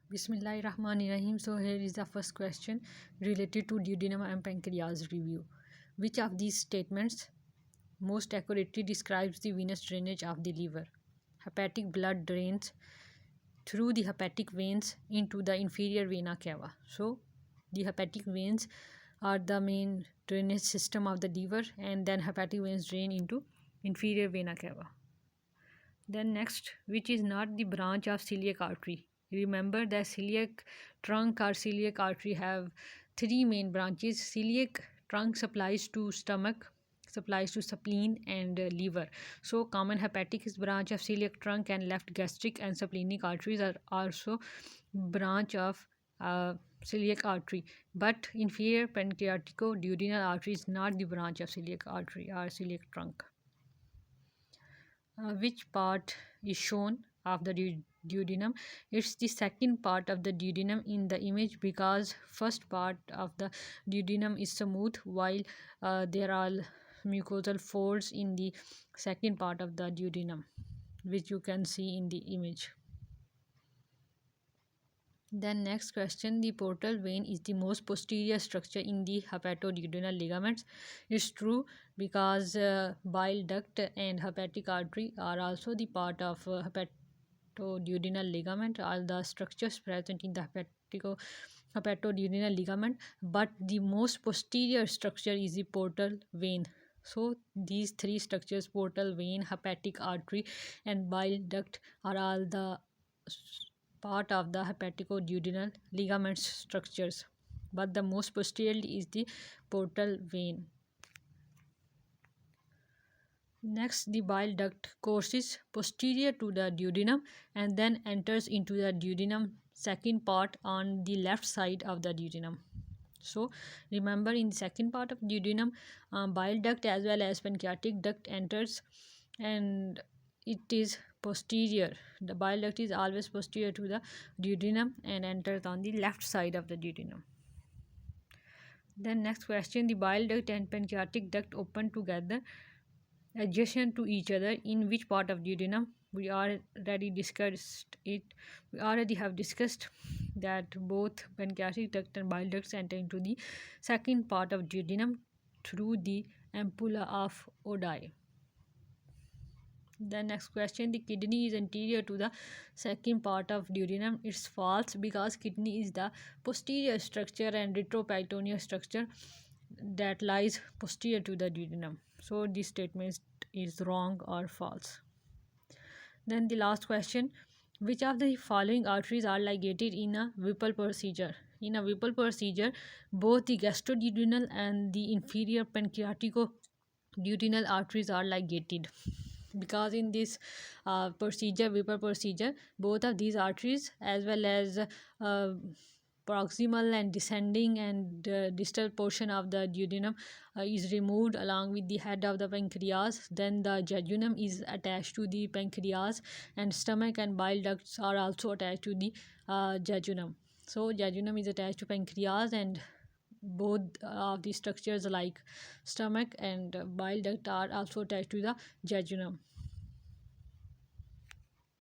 Bismillahirrahmanirrahim. So here is the first question related to duodenum and pancreas review. Which of these statements most accurately describes the venous drainage of the liver? Hepatic blood drains through the hepatic veins into the inferior vena cava. So the hepatic veins are the main drainage system of the liver, and then hepatic veins drain into inferior vena cava. Then next, which is not the branch of celiac artery? Remember that celiac trunk or celiac artery have three main branches. Celiac trunk supplies to stomach, supplies to spleen and liver. So common hepatic is branch of celiac trunk, and left gastric and splenic arteries are also branch of celiac artery. But inferior pancreatico-duodenal artery is not the branch of celiac artery or celiac trunk. Which part is shown of the duodenum? It's the second part of the duodenum in the image, because first part of the duodenum is smooth, while there are mucosal folds in the second part of the duodenum, which you can see in the image. Then next question, the portal vein is the most posterior structure in the hepatoduodenal ligaments. It's true, because bile duct and hepatic artery are also the part of hepatoduodenal ligament. All the structures present in the hepatoduodenal ligament, but the most posterior structure is the portal vein. So these three structures, portal vein, hepatic artery and bile duct, are all the part of the hepatico-duodenal ligament structures, but the most posteriorly is the portal vein. Next, the bile duct courses posterior to the duodenum and then enters into the duodenum second part on the left side of the duodenum. So remember, in the second part of duodenum, bile duct as well as pancreatic duct enters, and it is posterior. The bile duct is always posterior to the duodenum and enters on the left side of the duodenum. Then next question, the bile duct and pancreatic duct open together adjacent to each other in which part of duodenum? We already discussed it. We already have discussed that both pancreatic duct and bile ducts enter into the second part of duodenum through the ampulla of Oddi. The next question, the kidney is anterior to the second part of duodenum. It's false, because kidney is the posterior structure and retroperitoneal structure that lies posterior to the duodenum. So this statement is wrong or false. Then the last question, which of the following arteries are ligated in a Whipple procedure? In a Whipple procedure, both the gastroduodenal and the inferior pancreatico-duodenal arteries are ligated, because in this procedure, Whipple procedure, both of these arteries as well as proximal and descending and distal portion of the duodenum is removed along with the head of the pancreas. Then the jejunum is attached to the pancreas, and stomach and bile ducts are also attached to the jejunum. So jejunum is attached to pancreas, and both of the structures like stomach and bile duct are also attached to the jejunum.